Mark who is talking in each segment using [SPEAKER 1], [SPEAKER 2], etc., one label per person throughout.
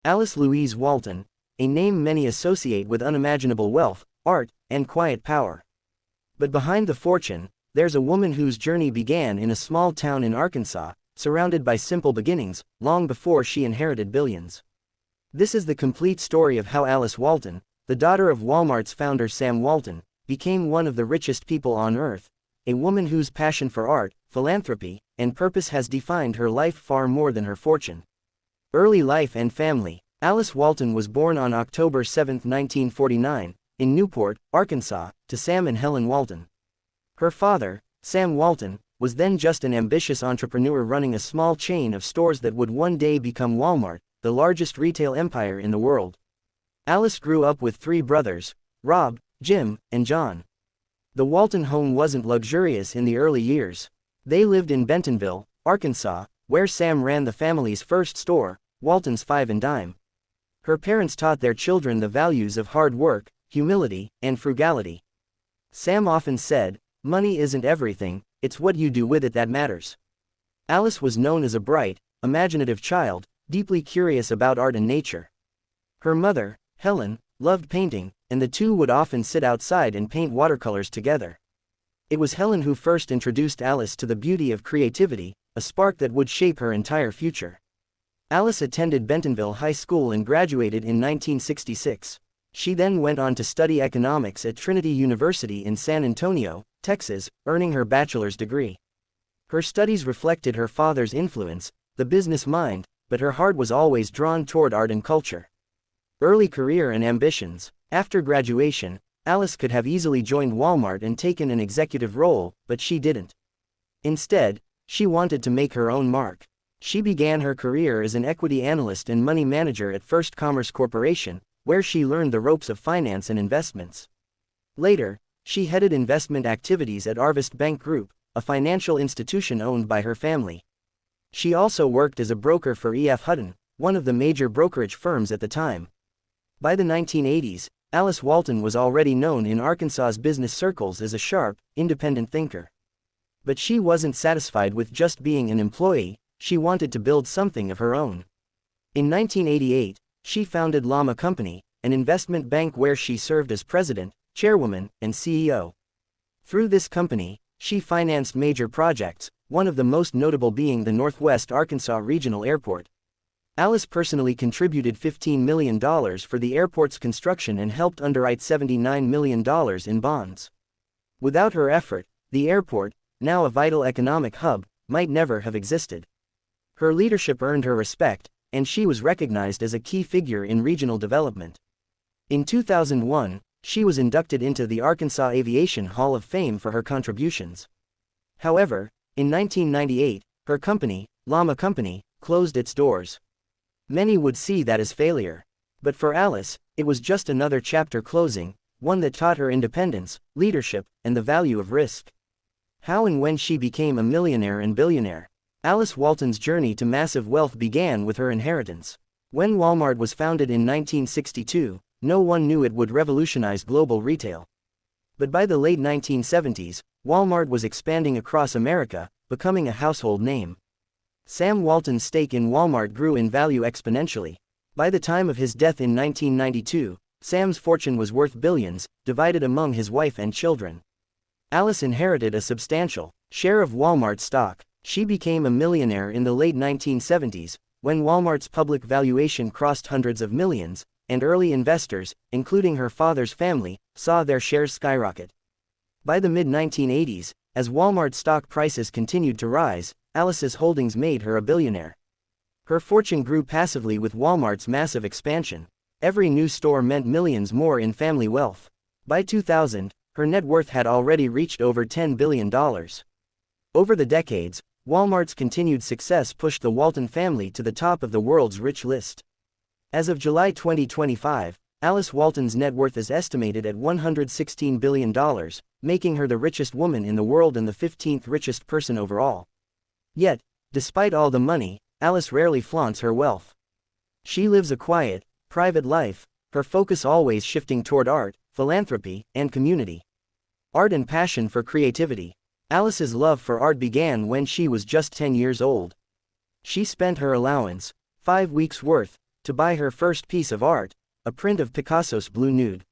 [SPEAKER 1] Alice Louise Walton, a name many associate with unimaginable wealth, art, and quiet power. But behind the fortune, there's a woman whose journey began in a small town in Arkansas, surrounded by simple beginnings, long before she inherited billions. This is the complete story of how Alice Walton, the daughter of Walmart's founder Sam Walton, became one of the richest people on earth, a woman whose passion for art, philanthropy, and purpose has defined her life far more than her fortune. Early life and family. Alice Walton was born on October 7, 1949, in Newport, Arkansas, to Sam and Helen Walton. Her father, Sam Walton, was then just an ambitious entrepreneur running a small chain of stores that would one day become Walmart, the largest retail empire in the world. Alice grew up with three brothers, Rob, Jim, and John. The Walton home wasn't luxurious in the early years. They lived in Bentonville, Arkansas, where Sam ran the family's first store, Walton's Five and Dime. Her parents taught their children the values of hard work, humility, and frugality. Sam often said, "Money isn't everything, it's what you do with it that matters." Alice was known as a bright, imaginative child, deeply curious about art and nature. Her mother, Helen, loved painting, and the two would often sit outside and paint watercolors together. It was Helen who first introduced Alice to the beauty of creativity, a spark that would shape her entire future. Alice attended Bentonville High School and graduated in 1966. She then went on to study economics at Trinity University in San Antonio, Texas, earning her bachelor's degree. Her studies reflected her father's influence, the business mind, but her heart was always drawn toward art and culture. Early career and ambitions. After graduation, Alice could have easily joined Walmart and taken an executive role, but she didn't. Instead, she wanted to make her own mark. She began her career as an equity analyst and money manager at First Commerce Corporation, where she learned the ropes of finance and investments. Later, she headed investment activities at Arvest Bank Group, a financial institution owned by her family. She also worked as a broker for E.F. Hutton, one of the major brokerage firms at the time. By the 1980s, Alice Walton was already known in Arkansas's business circles as a sharp, independent thinker. But she wasn't satisfied with just being an employee. She wanted to build something of her own. In 1988, she founded Llama Company, an investment bank where she served as president, chairwoman, and CEO. Through this company, she financed major projects, one of the most notable being the Northwest Arkansas Regional Airport. Alice personally contributed $15 million for the airport's construction and helped underwrite $79 million in bonds. Without her effort, the airport, now a vital economic hub, might never have existed. Her leadership earned her respect, and she was recognized as a key figure in regional development. In 2001, she was inducted into the Arkansas Aviation Hall of Fame for her contributions. However, in 1998, her company, Llama Company, closed its doors. Many would see that as failure. But for Alice, it was just another chapter closing, one that taught her independence, leadership, and the value of risk. How and when she became a millionaire and billionaire. Alice Walton's journey to massive wealth began with her inheritance. When Walmart was founded in 1962, no one knew it would revolutionize global retail. But by the late 1970s, Walmart was expanding across America, becoming a household name. Sam Walton's stake in Walmart grew in value exponentially. By the time of his death in 1992, Sam's fortune was worth billions, divided among his wife and children. Alice inherited a substantial share of Walmart stock. She became a millionaire in the late 1970s, when Walmart's public valuation crossed hundreds of millions, and early investors, including her father's family, saw their shares skyrocket. By the mid-1980s, as Walmart stock prices continued to rise, Alice's holdings made her a billionaire. Her fortune grew passively with Walmart's massive expansion. Every new store meant millions more in family wealth. By 2000, her net worth had already reached over $10 billion. Over the decades, Walmart's continued success pushed the Walton family to the top of the world's rich list. As of July 2025, Alice Walton's net worth is estimated at $116 billion, making her the richest woman in the world and the 15th richest person overall. Yet, despite all the money, Alice rarely flaunts her wealth. She lives a quiet, private life, her focus always shifting toward art, philanthropy, and community. Art and passion for creativity. Alice's love for art began when she was just 10 years old. She spent her allowance, 5 weeks' worth, to buy her first piece of art, a print of Picasso's Blue Nude.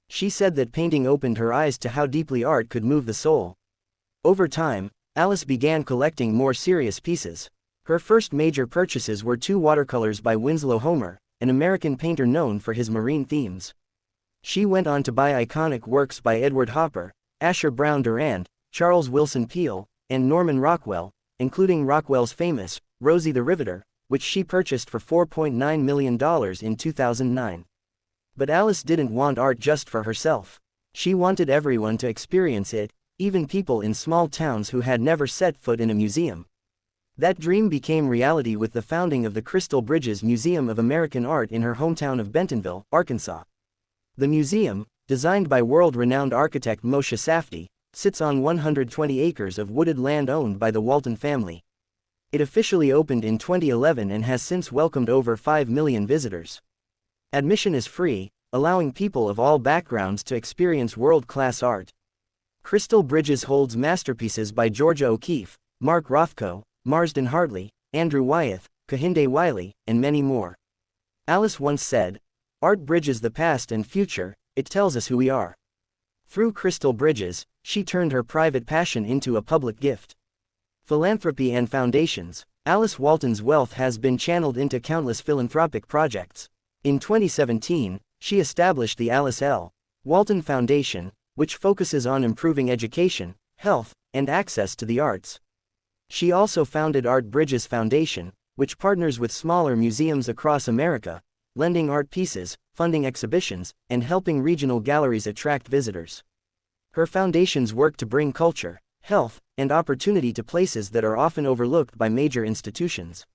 [SPEAKER 1] She said that painting opened her eyes to how deeply art could move the soul. Over time, Alice began collecting more serious pieces. Her first major purchases were 2 watercolors by Winslow Homer, an American painter known for his marine themes. She went on to buy iconic works by Edward Hopper, Asher Brown Durand, Charles Wilson Peale, and Norman Rockwell, including Rockwell's famous Rosie the Riveter, which she purchased for $4.9 million in 2009. But Alice didn't want art just for herself. She wanted everyone to experience it, even people in small towns who had never set foot in a museum. That dream became reality with the founding of the Crystal Bridges Museum of American Art in her hometown of Bentonville, Arkansas. The museum, designed by world-renowned architect Moshe Safdie, sits on 120 acres of wooded land owned by the Walton family. It officially opened in 2011 and has since welcomed over 5 million visitors. Admission is free, allowing people of all backgrounds to experience world-class art. Crystal Bridges holds masterpieces by Georgia O'Keeffe, Mark Rothko, Marsden Hartley, Andrew Wyeth, Kehinde Wiley, and many more. Alice once said, "Art bridges the past and future, it tells us who we are." Through Crystal Bridges, she turned her private passion into a public gift. Philanthropy and foundations. Alice Walton's wealth has been channeled into countless philanthropic projects. In 2017, she established the Alice L. Walton Foundation, which focuses on improving education, health, and access to the arts. She also founded Art Bridges Foundation, which partners with smaller museums across America, lending art pieces, funding exhibitions, and helping regional galleries attract visitors. Her foundations work to bring culture, health, and opportunity to places that are often overlooked by major institutions.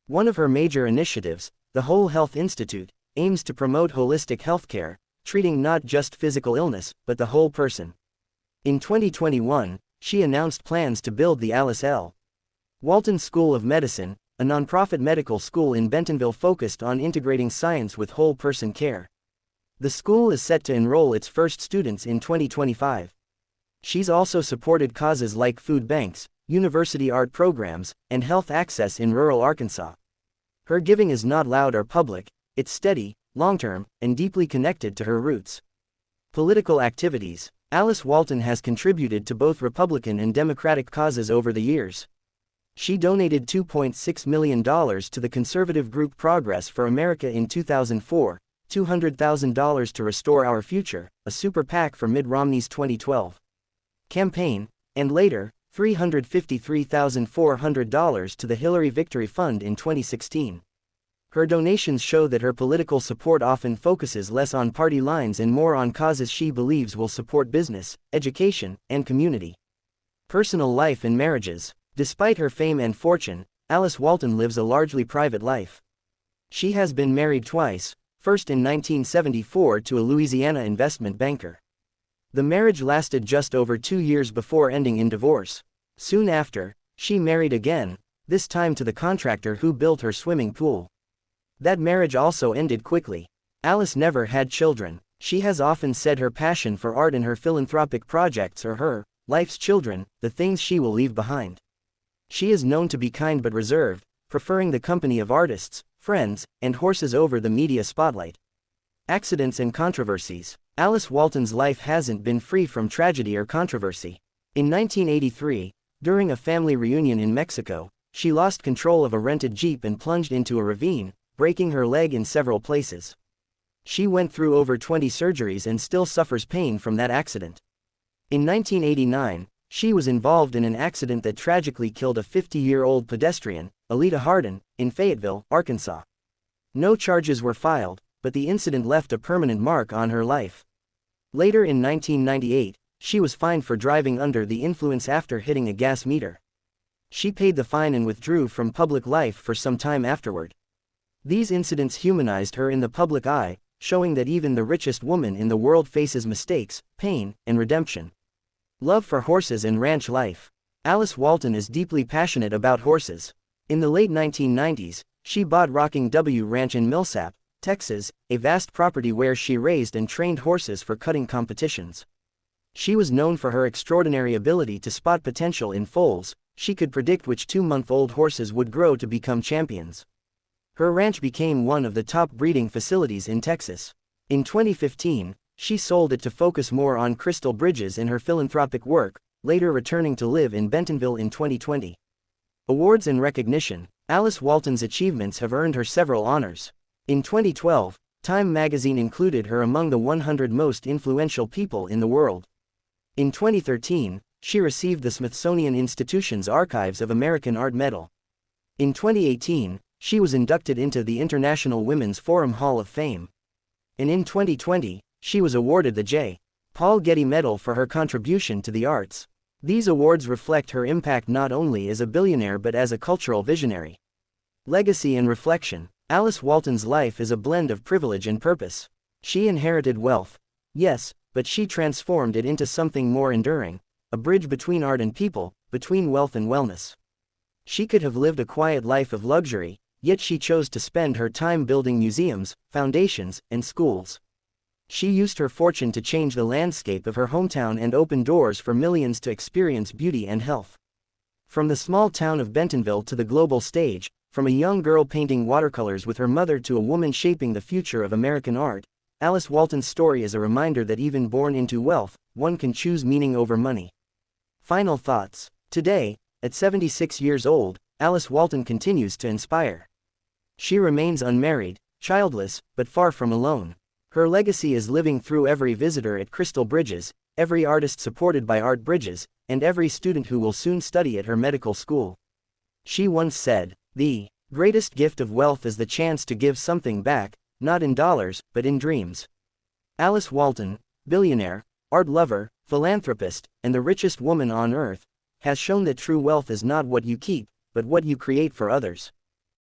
[SPEAKER 1] One of her major initiatives, the Whole Health Institute, aims to promote holistic healthcare, treating not just physical illness, but the whole person. In 2021, she announced plans to build the Alice L. Walton School of Medicine, a nonprofit medical school in Bentonville focused on integrating science with whole-person care. The school is set to enroll its first students in 2025. She's also supported causes like food banks, university art programs, and health access in rural Arkansas. Her giving is not loud or public, it's steady, long-term, and deeply connected to her roots. Political activities. Alice Walton has contributed to both Republican and Democratic causes over the years. She donated $2.6 million to the conservative group Progress for America in 2004, $200,000 to Restore Our Future, a super PAC for Mitt Romney's 2012 campaign, and later, $353,400 to the Hillary Victory Fund in 2016. Her donations show that her political support often focuses less on party lines and more on causes she believes will support business, education, and community. Personal life and marriages. Despite her fame and fortune, Alice Walton lives a largely private life. She has been married twice, first in 1974 to a Louisiana investment banker. The marriage lasted just over 2 years before ending in divorce. Soon after, she married again, this time to the contractor who built her swimming pool. That marriage also ended quickly. Alice never had children. She has often said her passion for art and her philanthropic projects are her life's children, the things she will leave behind. She is known to be kind but reserved, preferring the company of artists, friends, and horses over the media spotlight. Accidents and controversies. Alice Walton's life hasn't been free from tragedy or controversy. In 1983, during a family reunion in Mexico, she lost control of a rented Jeep and plunged into a ravine, breaking her leg in several places. She went through over 20 surgeries and still suffers pain from that accident. In 1989, she was involved in an accident that tragically killed a 50-year-old pedestrian, Alita Hardin, in Fayetteville, Arkansas. No charges were filed, but the incident left a permanent mark on her life. Later in 1998, she was fined for driving under the influence after hitting a gas meter. She paid the fine and withdrew from public life for some time afterward. These incidents humanized her in the public eye, showing that even the richest woman in the world faces mistakes, pain, and redemption. Love for horses and ranch life. Alice Walton is deeply passionate about horses. In the late 1990s, she bought Rocking W Ranch in Millsap, Texas, a vast property where she raised and trained horses for cutting competitions. She was known for her extraordinary ability to spot potential in foals. She could predict which 2-month-old horses would grow to become champions. Her ranch became one of the top breeding facilities in Texas. In 2015, she sold it to focus more on crystal bridges in her philanthropic work, later returning to live in Bentonville in 2020. Awards and recognition. Alice Walton's achievements have earned her several honors. In 2012, Time magazine included her among the 100 most influential people in the world. In 2013, she received the Smithsonian Institution's Archives of American Art Medal. In 2018, she was inducted into the International Women's Forum Hall of Fame. And in 2020, she was awarded the J. Paul Getty Medal for her contribution to the arts. These awards reflect her impact not only as a billionaire but as a cultural visionary. Legacy and reflection. Alice Walton's life is a blend of privilege and purpose. She inherited wealth. Yes, but she transformed it into something more enduring, a bridge between art and people, between wealth and wellness. She could have lived a quiet life of luxury, yet she chose to spend her time building museums, foundations, and schools. She used her fortune to change the landscape of her hometown and open doors for millions to experience beauty and health. From the small town of Bentonville to the global stage, from a young girl painting watercolors with her mother to a woman shaping the future of American art, Alice Walton's story is a reminder that even born into wealth, one can choose meaning over money. Final thoughts. Today, at 76 years old, Alice Walton continues to inspire. She remains unmarried, childless, but far from alone. Her legacy is living through every visitor at Crystal Bridges, every artist supported by Art Bridges, and every student who will soon study at her medical school. She once said, "The greatest gift of wealth is the chance to give something back, not in dollars, but in dreams." Alice Walton, billionaire, art lover, philanthropist, and the richest woman on earth, has shown that true wealth is not what you keep, but what you create for others.